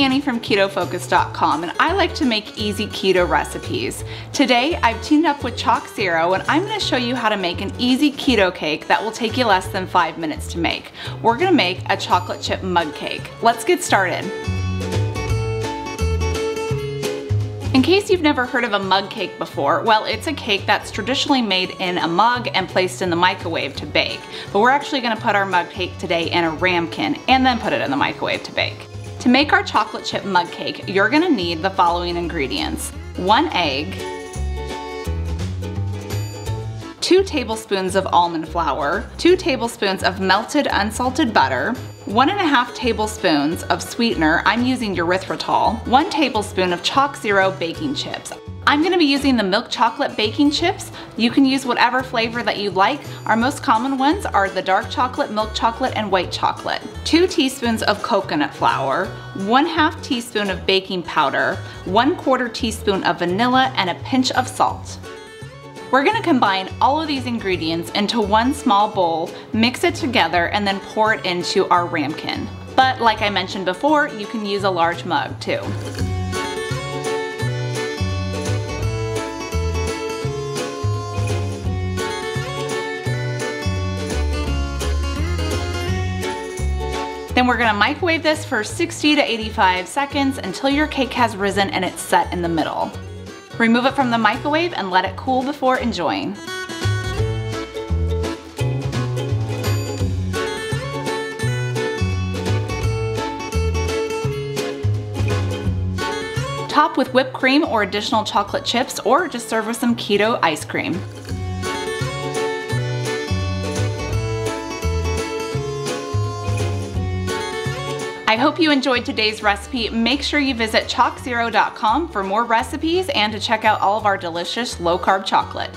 Annie from KetoFocus.com, and I like to make easy keto recipes. Today I've teamed up with ChocZero, and I'm going to show you how to make an easy keto cake that will take you less than 5 minutes to make. We're going to make a chocolate chip mug cake. Let's get started. In case you've never heard of a mug cake before, well, it's a cake that's traditionally made in a mug and placed in the microwave to bake. But we're actually going to put our mug cake today in a ramekin and then put it in the microwave to bake. To make our chocolate chip mug cake, you're going to need the following ingredients: 1 egg, 2 tablespoons of almond flour, 2 tablespoons of melted unsalted butter, 1.5 tablespoons of sweetener, I'm using erythritol, 1 tablespoon of ChocZero baking chips. I'm going to be using the milk chocolate baking chips. You can use whatever flavor that you like. Our most common ones are the dark chocolate, milk chocolate, and white chocolate. 2 teaspoons of coconut flour, 1/2 teaspoon of baking powder, 1/4 teaspoon of vanilla, and a pinch of salt. We're going to combine all of these ingredients into one small bowl, mix it together, and then pour it into our ramekin. But like I mentioned before, you can use a large mug too. Then we're going to microwave this for 60 to 85 seconds until your cake has risen and it's set in the middle. Remove it from the microwave and let it cool before enjoying. Top with whipped cream or additional chocolate chips, or just serve with some keto ice cream. I hope you enjoyed today's recipe. Make sure you visit ChocZero.com for more recipes and to check out all of our delicious low-carb chocolate.